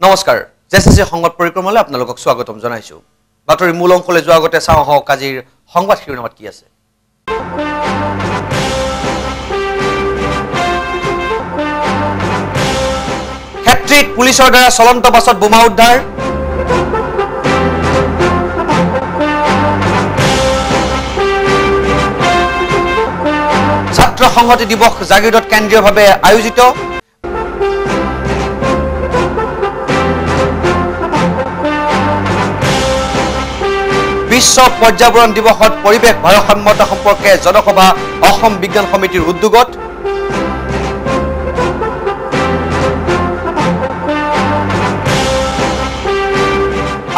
নমস্কাৰ জেচিচি সংবাদ পৰিক্ৰমালৈ আপোনালোকক স্বাগতম জনাইছো বাতৰি মূল অংশলৈ যোৱাৰ আগতে চাওঁ হওক আজিৰ সংবাদ শিৰোনামাত কি আছে ক্ষেত্ৰীত পুলিচৰ দ্বাৰা চলন্ত বাছত বোমা উদ্ধাৰ ছাত্ৰ সংহতি দিৱস জাগিৰোডত কেন্দ্ৰীয়ভাৱে আয়োজিত বিশ্ব পৰ্যাবৰণ দিৱসত পৰিৱেশ ভাৰসাম্যতা সম্পৰ্কে জনসভা অসম বিজ্ঞান সমিতিৰ উদ্যোগত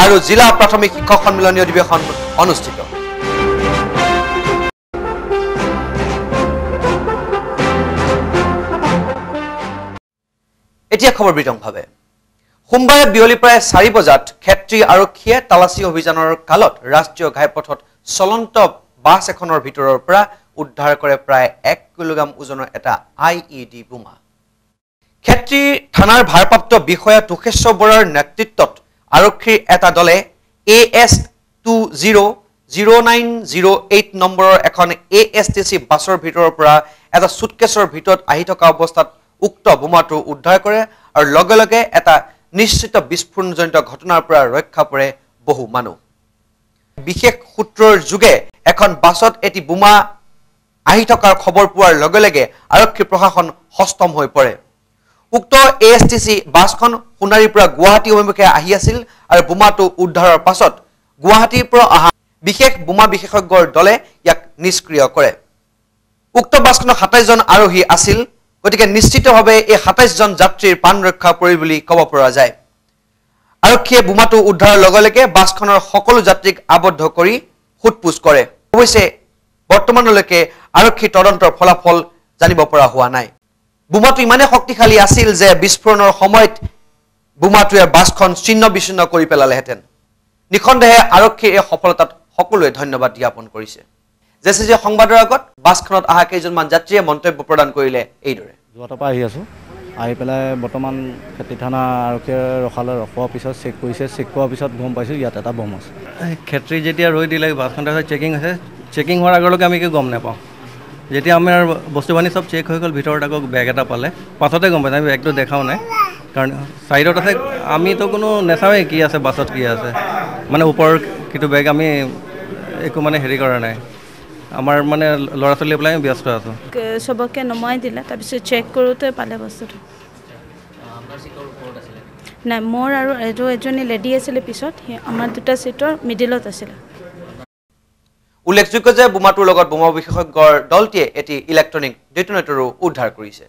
আৰু জিলা প্ৰাথমিক শিক্ষক সন্মিলনী অধিৱেশন অনুষ্ঠিত এতিয়া খবৰ বিতংভাৱে সোমবাৰে বিয়লি প্ৰায় 4 বজাত ক্ষেত্ৰী আৰক্ষীয়ে তালাচী অভিযানৰ কালত ৰাষ্ট্ৰীয় ঘাইপথত চলন্ত বাছ এখনৰ ভিতৰৰ পৰা উদ্ধাৰ কৰে প্ৰায় 1 কিলোগ্ৰাম ওজনৰ এটা আইইডি বোমা ক্ষেত্ৰী থানাৰ ভাৰপ্ৰাপ্ত বিষয়া তুষেশ্বৰ বৰাৰ নেতৃত্বত আৰক্ষীৰ এটা দলে AS200908 নম্বৰৰ এখন ASTC বাছৰ ভিতৰৰ পৰা এটা সুটকেছৰ ভিতৰত আহি থকা অৱস্থাত উক্ত বোমাটো উদ্ধাৰ কৰে আৰু লগে লগে এটা নিশ্চিত বিস্ফোৰণজনিত ঘটনাৰ পৰা ৰক্ষা পৰে বহু মানুহ বিশেষ সূত্ৰৰ যোগে এখন বাছত এটি বোমা আহি থকাৰ খবৰ পোৱাৰ লগে লগে আৰক্ষী প্ৰশাসন হস্তম হৈ পৰে উক্ত ASTC বাছখন সোণাৰীৰ পৰা গুৱাহাটী অভিমুখে আহি আছিল আৰু বোমাটো উদ্ধাৰৰ পাছত গুৱাহাটীৰ পৰা অহা বিশেষ বোমা বিশেষজ্ঞৰ দলে ইয়াক নিষ্ক্ৰিয় কৰে উক্ত বাছখনৰ 27 জন আৰোহী আছিল গতিকে নিশ্চিতভাৱে এই 27 জন যাত্ৰীৰ প্ৰাণ ৰক্ষা পৰিল বুলি ক'ব পৰা যায় আৰক্ষীয়ে বোমাটো উদ্ধাৰৰ লগে লগে বাছখনৰ সকলো যাত্ৰীক আবদ্ধ কৰি ফুটপুছ কৰে অৱশ্যে বৰ্তমানলৈকে আৰক্ষী তদন্তৰ ফলাফল জানিব পৰা হোৱা নাই বোমাটো ইমানে শক্তিশালী আছিল যে বিস্ফোৰণৰ সময়ত বোমাটোৱে বাছখন ছিন্ন বিচ্ছিন্ন কৰি পেলালেহেঁতেন নিখণ্ডেহে আৰক্ষীৰ এই সফলতাত সকলোৱে ধন্যবাদ জ্ঞাপন কৰিছে জেচিচি সংবাদৰ আগত বাছখনত অহা কেইজনমান যাত্ৰীয়ে মন্তব্য প্ৰদান কৰিলে এইদৰে যোৱাটাৰ পৰা আহি আছোঁ আহি পেলাই বৰ্তমান ক্ষেত্ৰী থানা আৰক্ষীয়ে ৰখোৱাৰ পিছত চেক কৰিছে চেক কৰাৰ পিছত গম পাইছোঁ ইয়াত এটা বম আছে ক্ষেত্ৰী যেতিয়া ৰৈ দিলে বাছখন তাৰপিছত চেকিং আছে চেকিং হোৱাৰ আগলৈকে আমি একো গম নাপাওঁ যেতিয়া আমাৰ বস্তু বাহিনী চব চেক হৈ গ'ল ভিতৰত আকৌ বেগ এটা পালে পাছতে গম পাইছোঁ আমি বেগটো দেখাও নাই কাৰণ ছাইডত আছে আমিতো কোনো নেচাওঁৱেই কি আছে বাছত কি আছে মানে ওপৰৰ কিটো বেগ আমি একো মানে হেৰি কৰা নাই আমাৰ মানে ল'ৰা ছোৱালী পেলাই আমি ব্যস্ত আছোঁ চবকে নমাই দিলে তাৰপিছত চেক কৰোঁতে পালে বস্তুটো নাই মোৰ আৰু এজনী লেডি আছিলে পিছত আমাৰ দুটা চিটৰ মিডিলত আছিলে উল্লেখযোগ্য যে বোমাটোৰ লগত বোমা বিশেষজ্ঞৰ দলটিয়ে এটি ইলেক্ট্ৰনিক ডেটোনেটৰো উদ্ধাৰ কৰিছে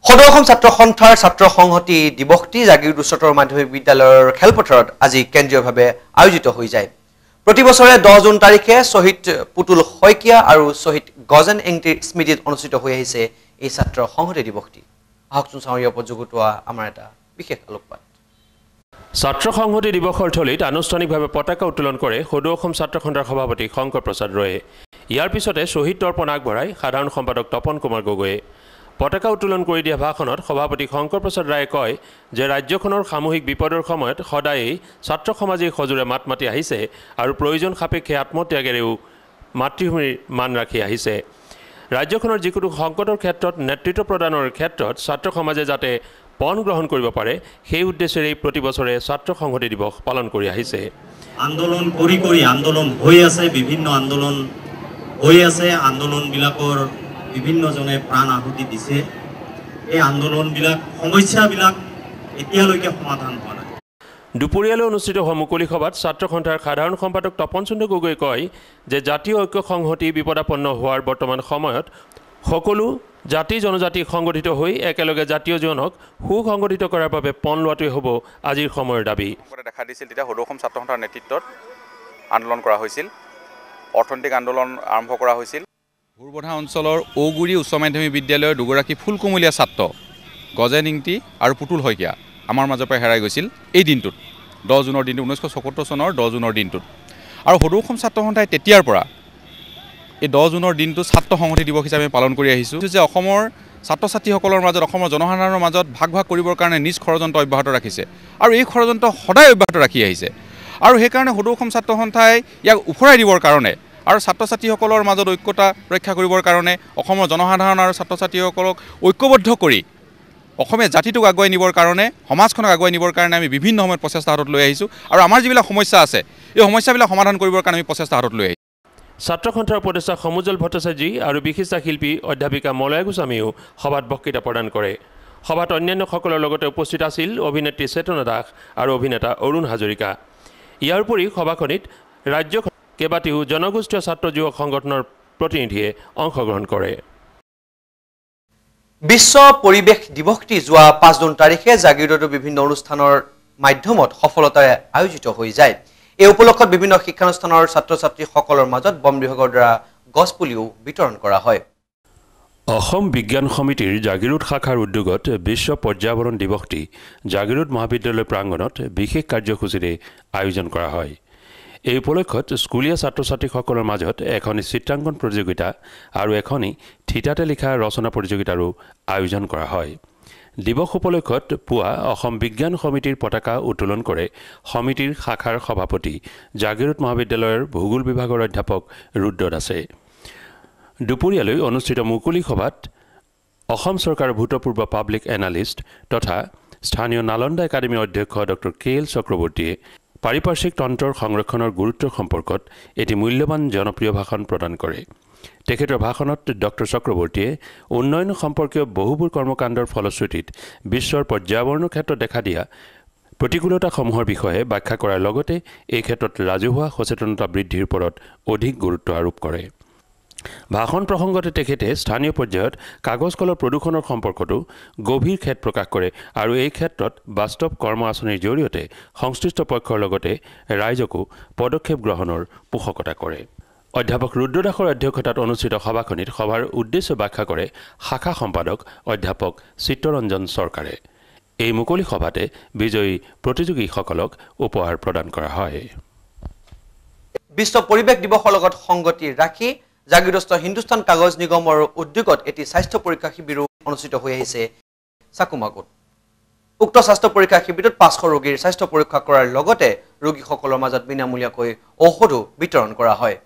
সদৌ অসম ছাত্ৰ সন্থাৰ ছাত্ৰ সংহতি দিৱসটি জাগিৰোড উচ্চতৰ মাধ্যমিক বিদ্যালয়ৰ খেলপথাৰত আজি কেন্দ্ৰীয়ভাৱে আয়োজিত হৈ যায় প্ৰতি বছৰে 10 জুন তাৰিখে শ্বহীদ পুতুল শইকীয়া আৰু শ্বহীদ গজেন এংটিৰ স্মৃতিত অনুষ্ঠিত হৈ আহিছে এই ছাত্ৰ সংহতি দিৱসটি আহকচোন চাওঁ ইয়াৰ ওপৰত যুগুতোৱা আমাৰ এটা বিশেষ আলোকপাত ছাত্ৰ সংহতি দিৱসৰ থলীত আনুষ্ঠানিকভাৱে পতাকা উত্তোলন কৰে সদৌ অসম ছাত্ৰ সন্থাৰ সভাপতি শংকৰ প্ৰসাদ ৰয়ে ইয়াৰ পিছতে শ্বহীদ তৰ্পণ আগবঢ়াই সাধাৰণ সম্পাদক তপন কুমাৰ গগৈয়ে পতাকা উত্তোলন কৰি দিয়া ভাষণত সভাপতি শংকৰ প্ৰসাদ ৰায়ে কয় যে ৰাজ্যখনৰ সামূহিক বিপদৰ সময়ত সদায়েই ছাত্ৰ সমাজে সজোৰে মাত মাতি আহিছে আৰু প্ৰয়োজন সাপেক্ষে আত্মত্যাগেৰেও মাতৃভূমিৰ মান ৰাখি আহিছে ৰাজ্যখনৰ যিকোনো সংকটৰ ক্ষেত্ৰত নেতৃত্ব প্ৰদানৰ ক্ষেত্ৰত ছাত্ৰ সমাজে যাতে পণ গ্ৰহণ কৰিব পাৰে সেই উদ্দেশ্যেৰে প্ৰতি বছৰে ছাত্ৰ সংহতি দিৱস পালন কৰি আহিছে আন্দোলন কৰি আন্দোলন হৈ আছে বিভিন্ন আন্দোলন হৈ আছে আন্দোলনবিলাকৰ বিভিন্নজনে প্ৰাণ আহুতি দিছে এই আন্দোলনবিলাক সমস্যাবিলাক এতিয়ালৈকে সমাধান হোৱা নাই দুপৰীয়ালৈ অনুষ্ঠিত হোৱা মুকলি সভাত ছাত্ৰ সন্থাৰ সাধাৰণ সম্পাদক তপন চন্দ্ৰ গগৈয়ে কয় যে জাতীয় ঐক্য সংহতি বিপদাপন্ন হোৱাৰ বৰ্তমান সময়ত সকলো জাতি জনজাতি সংগঠিত হৈ একেলগে জাতীয় জীৱনক সুসংগঠিত কৰাৰ বাবে পণ লোৱাটোৱে হ'ব আজিৰ সময়ৰ দাবী দেখা দিছিল তেতিয়া সদৌ অসম ছাত্ৰ সন্থাৰ নেতৃত্বত আন্দোলন কৰা হৈছিল অৰ্থনৈতিক আন্দোলন আৰম্ভ কৰা হৈছিল ভুৰবধা অঞ্চলৰ ঔগুৰি উচ্চ মাধ্যমিক বিদ্যালয়ৰ দুগৰাকী ফুলকুমলীয়া ছাত্ৰ গজেন ইংটি আৰু পুতুল শইকীয়া আমাৰ মাজৰ পৰা হেৰাই গৈছিল এই দিনটোত 10 জুনৰ দিনটো 1974 চনৰ 10 জুনৰ দিনটোত আৰু সদৌ অসম ছাত্ৰ সন্থাই তেতিয়াৰ পৰা এই 10 জুনৰ দিনটো ছাত্ৰ সংহতি দিৱস হিচাপে পালন কৰি আহিছোঁ যে অসমৰ ছাত্ৰ ছাত্ৰীসকলৰ মাজত অসমৰ জনসাধাৰণৰ মাজত ভাগ ভাগ কৰিবৰ কাৰণে নিজ ষড়যন্ত্ৰ অব্যাহত ৰাখিছে আৰু এই ষড়যন্ত্ৰ সদায় অব্যাহত ৰাখি আহিছে আৰু সেইকাৰণে সদৌ অসম ছাত্ৰ সন্থাই ইয়াক উফৰাই দিবৰ কাৰণে আৰু ছাত্ৰ ছাত্ৰীসকলৰ মাজত ঐক্যতা ৰক্ষা কৰিবৰ কাৰণে অসমৰ জনসাধাৰণ আৰু ছাত্ৰ ছাত্ৰীসকলক ঐক্যবদ্ধ কৰি অসমীয়া জাতিটোক আগুৱাই নিবৰ কাৰণে সমাজখনক আগুৱাই নিবৰ কাৰণে আমি বিভিন্ন সময়ত প্ৰচেষ্টা হাতত লৈ আহিছোঁ আৰু আমাৰ যিবিলাক সমস্যা আছে এই সমস্যাবিলাক সমাধান কৰিবৰ কাৰণে আমি প্ৰচেষ্টা হাতত লৈ আহিছোঁ ছাত্ৰ সন্থাৰ উপদেষ্টা সমুজল ভট্টাচাৰ্যী আৰু বিশিষ্ট শিল্পী অধ্যাপিকা মলয়া গোস্বামীও সভাত বক্তৃতা প্ৰদান কৰে সভাত অন্যান্যসকলৰ লগতে উপস্থিত আছিল অভিনেত্ৰী চেতনা দাস আৰু অভিনেতা অৰুণ হাজৰিকা ইয়াৰ উপৰি সভাখনিত ৰাজ্যখনৰ কেইবাটাও জনগোষ্ঠীয় ছাত্ৰ যুৱক সংগঠনৰ প্ৰতিনিধিয়ে অংশগ্ৰহণ কৰে বিশ্ব পৰিৱেশ দিৱসটি যোৱা 5 জুন তাৰিখে জাগিৰোডৰ বিভিন্ন অনুষ্ঠানৰ মাধ্যমত সফলতাৰে আয়োজিত হৈ যায় এই উপলক্ষত বিভিন্ন শিক্ষানুষ্ঠানৰ ছাত্ৰ ছাত্ৰীসকলৰ মাজত বন বিভাগৰ দ্বাৰা গছপুলিও বিতৰণ কৰা হয় অসম বিজ্ঞান সমিতিৰ জাগিৰোড শাখাৰ উদ্যোগত বিশ্ব পৰ্যাবৰণ দিৱসটি জাগিৰোড মহাবিদ্যালয় প্ৰাংগণত বিশেষ কাৰ্যসূচীৰে আয়োজন কৰা হয় এই উপলক্ষত স্কুলীয়া ছাত্ৰ ছাত্ৰীসকলৰ মাজত এখনি চিত্ৰাংকন প্ৰতিযোগিতা আৰু এখনি থিতাতে লিখা ৰচনা প্ৰতিযোগিতাৰো আয়োজন কৰা হয় দিৱস উপলক্ষত পুৱা অসম বিজ্ঞান সমিতিৰ পতাকা উত্তোলন কৰে সমিতিৰ শাখাৰ সভাপতি জাগিৰোড মহাবিদ্যালয়ৰ ভূগোল বিভাগৰ অধ্যাপক ৰুদ্ৰ দাসে দুপৰীয়ালৈ অনুষ্ঠিত মুকলি সভাত অসম চৰকাৰৰ ভূতপূৰ্ব পাব্লিক এনালিষ্ট তথা স্থানীয় নালন্দা একাডেমীৰ অধ্যক্ষ ডক্টৰ KL চক্ৰৱৰ্তীয়ে পাৰিপাৰ্শ্বিক তন্ত্ৰৰ সংৰক্ষণৰ গুৰুত্বৰ সম্পৰ্কত এটি মূল্যৱান জনপ্ৰিয় ভাষণ প্ৰদান কৰে তেখেতৰ ভাষণত ডক্টৰ চক্ৰৱৰ্তীয়ে উন্নয়ন সম্পৰ্কীয় বহুবোৰ কৰ্মকাণ্ডৰ ফলশ্ৰুতিত বিশ্বৰ পৰ্যাবৰণৰ ক্ষেত্ৰত দেখা দিয়া প্ৰতিকূলতাসমূহৰ বিষয়ে ব্যাখ্যা কৰাৰ লগতে এই ক্ষেত্ৰত ৰাজহুৱা সচেতনতা বৃদ্ধিৰ ওপৰত অধিক গুৰুত্ব আৰোপ কৰে ভাষণ প্ৰসংগতে তেখেতে স্থানীয় পৰ্যায়ত কাগজ কলৰ প্ৰদূষণৰ সম্পৰ্কতো গভীৰ খেদ প্ৰকাশ কৰে আৰু এই ক্ষেত্ৰত বাস্তৱ কৰ্ম আঁচনিৰ জৰিয়তে সংশ্লিষ্ট পক্ষৰ লগতে ৰাইজকো পদক্ষেপ গ্ৰহণৰ পোষকতা কৰে অধ্যাপক ৰুদ্ৰ দাসৰ অধ্যক্ষতাত অনুষ্ঠিত সভাখনিত সভাৰ উদ্দেশ্য ব্যাখ্যা কৰে শাখা সম্পাদক অধ্যাপক চিত্তৰঞ্জন চৰকাৰে এই মুকলি সভাতে বিজয়ী প্ৰতিযোগীসকলক উপহাৰ প্ৰদান কৰা হয় বিশ্ব পৰিৱেশ দিৱসৰ লগত সংগতি ৰাখি জাগিৰোড হিন্দুস্তান কাগজ নিগমৰ উদ্যোগত এটি স্বাস্থ্য পৰীক্ষা শিবিৰো অনুষ্ঠিত হৈ আহিছে চাকুমাগুত উক্ত স্বাস্থ্য পৰীক্ষা শিবিৰত 500 ৰোগীৰ স্বাস্থ্য পৰীক্ষা কৰাৰ লগতে ৰোগীসকলৰ মাজত বিনামূলীয়াকৈ ঔষধো বিতৰণ কৰা হয়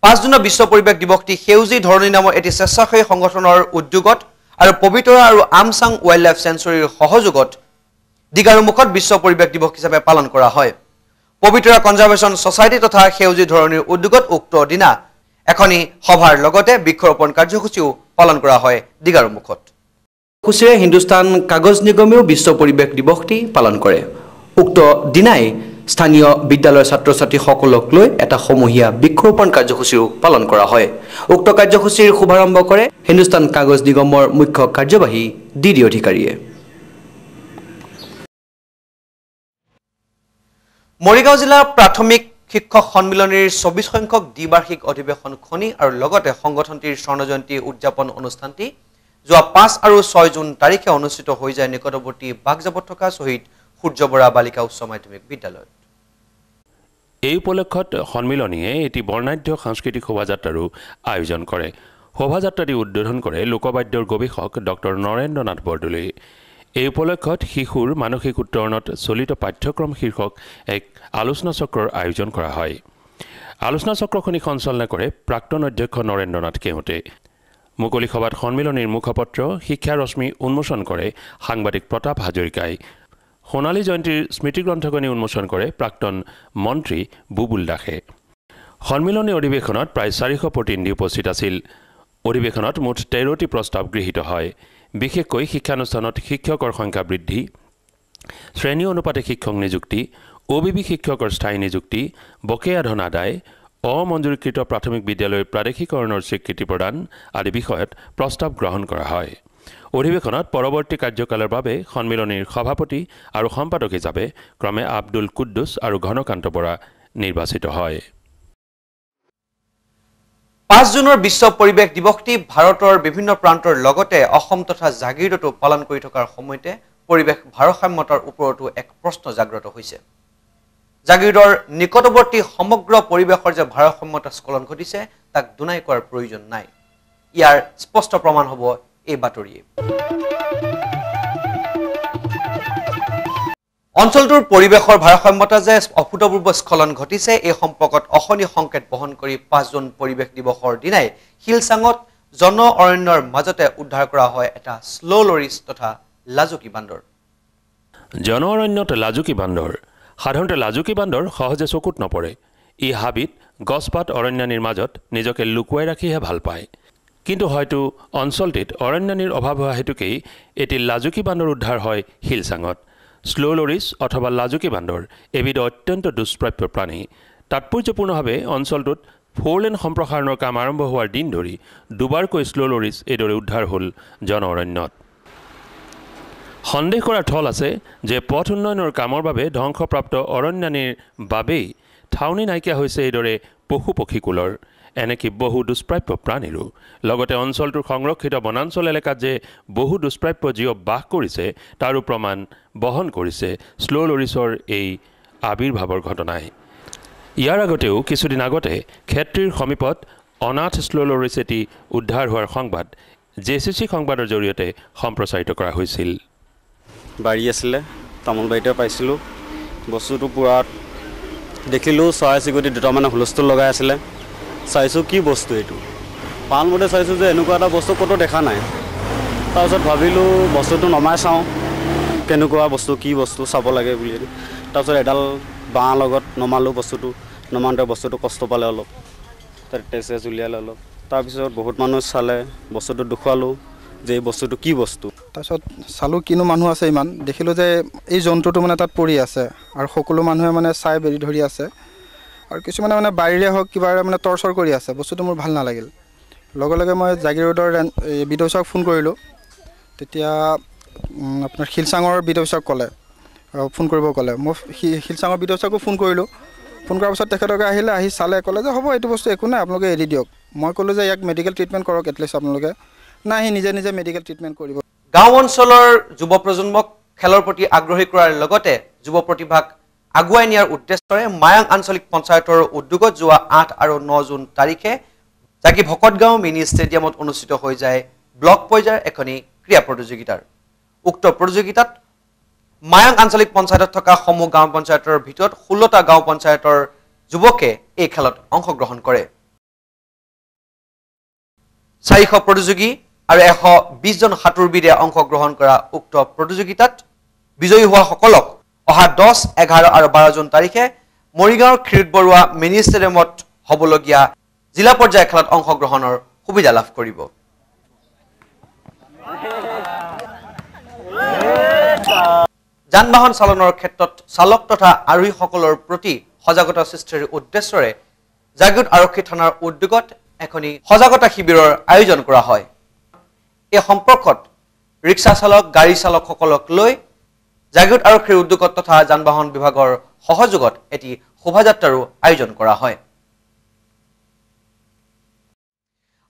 5 জুনৰ বিশ্ব পৰিৱেশ দিৱসটি সেউজী ধৰণী নামৰ এটি স্বেচ্ছাসেৱী সংগঠনৰ উদ্যোগত আৰু পবিতৰা আৰু আমচাং ৱাইল্ড লাইফ চেঞ্চুৰীৰ সহযোগত দিগাৰুমুখত বিশ্ব পৰিৱেশ দিৱস হিচাপে পালন কৰা হয় পবিতৰা কনজাৰভেশ্যন সোসাইটি তথা সেউজী ধৰণীৰ উদ্যোগত উক্ত দিনা এখনি সভাৰ লগতে বৃক্ষৰোপণ কাৰ্যসূচীও পালন কৰা হয় দিগাৰুমুখত কুচিৰে হিন্দুস্তান কাগজ নিগমেও বিশ্ব পৰিৱেশ দিৱসটি পালন কৰে উক্ত দিনাই স্থানীয় বিদ্যালয়ৰ ছাত্ৰ ছাত্ৰীসকলক লৈ এটা সমূহীয়া বৃক্ষৰোপণ কাৰ্যসূচীও পালন কৰা হয় উক্ত কাৰ্যসূচীৰ শুভাৰম্ভ কৰে হিন্দুস্তান কাগজ নিগমৰ মুখ্য কাৰ্যবাহী ডিডি অধিকাৰীয়ে মৰিগাঁও জিলাৰ প্ৰাথমিক শিক্ষক সন্মিলনীৰ 24 সংখ্যক দ্বিবাৰ্ষিক অধিৱেশন খনি আৰু লগতে সংগঠনটিৰ স্বৰ্ণজয়ন্তী উদযাপন অনুষ্ঠানটি যোৱা 5 আৰু 6 জুন তাৰিখে অনুষ্ঠিত হৈ যায় নিকটৱৰ্তী বাগজাবত থকা শহীদ সূৰ্য বৰা বালিকা উচ্চ মাধ্যমিক বিদ্যালয়ত এই উপলক্ষত সন্মিলনীয়ে এটি বৰ্ণাঢ্য সাংস্কৃতিক শোভাযাত্ৰাৰো আয়োজন কৰে শোভাযাত্ৰাটি উদ্বোধন কৰে লোকবাদ্যৰ গৱেষক ডক্টৰ নৰেন্দ্ৰ নাথ বৰদলৈ এই উপলক্ষত শিশুৰ মানসিক উত্তৰণত চলিত পাঠ্যক্ৰম শীৰ্ষক এক আলোচনা চক্ৰৰ আয়োজন কৰা হয় আলোচনা চক্ৰখনি সঞ্চালনা কৰে প্ৰাক্তন অধ্যক্ষ নৰেন্দ্ৰ নাথ কেওঁতে মুকলি সভাত সন্মিলনীৰ মুখপত্ৰ শিক্ষা ৰশ্মি উন্মোচন কৰে সাংবাদিক প্ৰতাপ হাজৰিকাই সোণালী জয়ন্তীৰ স্মৃতি গ্ৰন্থখনি উন্মোচন কৰে প্ৰাক্তন মন্ত্ৰী বুবুল দাসে সন্মিলনী অধিৱেশনত প্ৰায় 400 প্ৰতিনিধি উপস্থিত আছিল অধিৱেশনত মুঠ 13টি প্ৰস্তাৱ গৃহীত হয় বিশেষকৈ শিক্ষানুষ্ঠানত শিক্ষকৰ সংখ্যা বৃদ্ধি শ্ৰেণী অনুপাতে শিক্ষক নিযুক্তি OBB শিক্ষকৰ স্থায়ী নিযুক্তি বকেয়া ধন আদায় অমঞ্জুৰীকৃত প্ৰাথমিক বিদ্যালয়ৰ প্ৰাদেশিকৰণৰ স্বীকৃতি প্ৰদান আদি বিষয়ত প্ৰস্তাৱ গ্ৰহণ কৰা হয় অধিৱেশনত পৰৱৰ্তী কাৰ্যকালৰ বাবে সন্মিলনীৰ সভাপতি আৰু সম্পাদক হিচাপে ক্ৰমে আব্দুল কুদ্দুছ আৰু ঘনকান্ত বৰা নিৰ্বাচিত হয় 5 জুনৰ বিশ্ব পৰিৱেশ দিৱসটি ভাৰতৰ বিভিন্ন প্ৰান্তৰ লগতে অসম তথা জাগিৰোডতো পালন কৰি থকাৰ সময়তে পৰিৱেশ ভাৰসাম্যতাৰ ওপৰতো এক প্ৰশ্ন জাগ্ৰত হৈছে জাগিৰোডৰ নিকটৱৰ্তী সমগ্ৰ পৰিৱেশৰ যে ভাৰসাম্যতা স্খলন ঘটিছে তাক দুনাই কৰাৰ প্ৰয়োজন নাই ইয়াৰ স্পষ্ট প্ৰমাণ হ'ব এই বাতৰিয়ে অঞ্চলটোৰ পৰিৱেশৰ ভাৰসাম্যতা যে অভূতপূৰ্ব স্খলন ঘটিছে এই সম্পৰ্কত অশনি সংকেত বহন কৰি 5 জুন পৰিৱেশ দিৱসৰ দিনাই হিলচাঙত জন অৰণ্যৰ মাজতে উদ্ধাৰ কৰা হয় এটা স্লো লৰিছ তথা লাজুকী বান্দৰ জন অৰণ্যত লাজুকী বান্দৰ সাধাৰণতে লাজুকী বান্দৰ সহজে চকুত নপৰে ই হাবিত গছপাত অৰণ্যানীৰ মাজত নিজকে লুকুৱাই ৰাখিহে ভাল পায় কিন্তু হয়তো অঞ্চলটিত অৰণ্যানীৰ অভাৱ হোৱা হেতুকেই এটি লাজুকী বান্দৰ উদ্ধাৰ হয় হিলচাঙত স্লো লৰিছ অথবা লাজুকী বান্দৰ এবিধ অত্যন্ত দুষ্প্ৰাপ্য প্ৰাণী তাৎপৰ্যপূৰ্ণভাৱে অঞ্চলটোত 4 লেন সম্প্ৰসাৰণৰ কাম আৰম্ভ হোৱাৰ দিন ধৰি দুবাৰকৈ স্লো লৰিছ এইদৰে উদ্ধাৰ হ'ল জন অৰণ্যত সন্দেহ কৰাৰ থল আছে যে পথ উন্নয়নৰ কামৰ বাবে ধ্বংসপ্ৰাপ্ত অৰণ্যানীৰ বাবেই ঠাউনি নাইকিয়া হৈছে এইদৰে পশু পক্ষীকুলৰ এনেকি বহু দুষ্প্ৰাপ্য প্ৰাণীৰো লগতে অঞ্চলটোৰ সংৰক্ষিত বনাঞ্চল এলেকাত যে বহু দুষ্প্ৰাপ্য জীৱ বাস কৰিছে তাৰো প্ৰমাণ বহন কৰিছে স্লো লৰিছৰ এই আবিৰ্ভাৱৰ ঘটনাই ইয়াৰ আগতেও কিছুদিন আগতে ক্ষেত্ৰীৰ সমীপত অনাথ স্লো লৰিছ এটি উদ্ধাৰ হোৱাৰ সংবাদ জেচিচি সংবাদৰ জৰিয়তে সম্প্ৰচাৰিত কৰা হৈছিল বাৰী আছিলে তামোল বাৰীতে পাইছিলোঁ বস্তুটো পুৰা দেখিলোঁ চৰাই চিৰিকটি দুটামানে হুলস্থুল লগাই আছিলে চাইছোঁ কি বস্তু এইটো পালমতে চাইছোঁ যে এনেকুৱা এটা বস্তু ক'তো দেখা নাই তাৰপিছত ভাবিলোঁ বস্তুটো নমাই চাওঁ কেনেকুৱা বস্তু কি বস্তু চাব লাগে বুলি তাৰপিছত এডাল বাঁহ লগত নমালোঁ বস্তুটো নমাওঁতে বস্তুটো কষ্ট পালে অলপ তাৰ তেজ উলিয়ালে অলপ তাৰপিছত বহুত মানুহ চালে বস্তুটো দেখুৱালোঁ যে এই বস্তুটো কি বস্তু তাৰপিছত চালোঁ কিনো মানুহ আছে ইমান দেখিলোঁ যে এই জন্তুটো মানে তাত পৰি আছে আৰু সকলো মানুহে মানে চাই বেৰি ধৰি আছে আৰু কিছুমানে মানে বাৰীৰে হওক কিবা মানে টৰ্চৰ কৰি আছে বস্তুটো মোৰ ভাল নালাগিল লগে লগে মই জাগিৰ ৰোডৰ বিদৌচাক ফোন কৰিলোঁ তেতিয়া আপোনাৰ শিলচাঙৰ বিদৌচাক ক'লে ফোন কৰিব ক'লে মই শিলচাঙৰ বিদৌচাকো ফোন কৰিলোঁ ফোন কৰাৰ পিছত তেখেতকে আহিলে আহি চালে ক'লে যে হ'ব এইটো বস্তু একো নাই আপোনালোকে এৰি দিয়ক মই ক'লোঁ যে ইয়াক মেডিকেল ট্ৰিটমেণ্ট কৰক এটলিষ্ট আপোনালোকে নাই সি নিজে নিজে মেডিকেল ট্ৰিটমেণ্ট কৰিব গাঁও অঞ্চলৰ যুৱ প্ৰজন্মক খেলৰ প্ৰতি আগ্ৰহী কৰাৰ লগতে যুৱ প্ৰতিভাক আগুৱাই নিয়াৰ উদ্দেশ্যৰে মায়াং আঞ্চলিক পঞ্চায়তৰ উদ্যোগত যোৱা 8 আৰু 9 জুন তাৰিখে জাগি ভকতগাঁও মিনি ষ্টেডিয়ামত অনুষ্ঠিত হৈ যায় ব্লক পৰ্যায়ৰ এখনি ক্ৰীড়া প্ৰতিযোগিতাৰ উক্ত প্ৰতিযোগিতাত মায়াং আঞ্চলিক পঞ্চায়তত থকা সমূহ গাঁও পঞ্চায়তৰ ভিতৰত 16টা গাঁও পঞ্চায়তৰ যুৱকে এই খেলত অংশগ্ৰহণ কৰে 400 প্ৰতিযোগী আৰু 120 জন সাঁতোৰবিদে অংশগ্ৰহণ কৰা উক্ত প্ৰতিযোগিতাত বিজয়ী হোৱা সকলক অহা 10, 11 আৰু 12 জুন তাৰিখে মৰিগাঁওৰ ক্ষীৰোদ বৰুৱা মিনি ষ্টেডিয়ামত হ'বলগীয়া জিলা পৰ্যায়ৰ খেলত অংশগ্ৰহণৰ সুবিধা লাভ কৰিব যান বাহন চালনৰ ক্ষেত্ৰত চালক তথা আৰোহীসকলৰ প্ৰতি সজাগতা সৃষ্টিৰ উদ্দেশ্যৰে জাগিৰোড আৰক্ষী থানাৰ উদ্যোগত এখনি সজাগতা শিবিৰৰ আয়োজন কৰা হয় এই সম্পৰ্কত ৰিক্সা চালক গাড়ী চালকসকলক লৈ জাগিৰোড আৰক্ষীৰ উদ্যোগত তথা যান বাহন বিভাগৰ সহযোগত এটি শোভাযাত্ৰাৰো আয়োজন কৰা হয়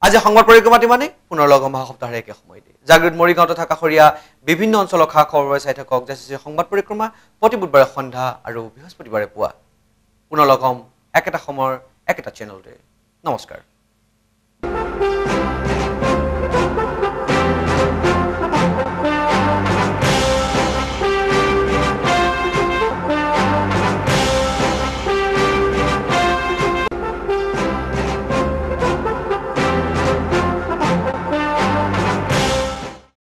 আজি সংবাদ পৰিক্ৰমাটি মানে পুনৰ লগ হম সপ্তাহৰ একে সময়তে জাগিৰোড মৰিগাঁও তথা কাষৰীয়া বিভিন্ন অঞ্চলৰ খা খবৰ চাই থাকক জেচিচি সংবাদ পৰিক্ৰমা প্ৰতি বুধবাৰে সন্ধ্যা আৰু বৃহস্পতিবাৰে পুৱা পুনৰ লগ হম একেটা সময়ৰ একেটা চেনেলতে নমস্কাৰ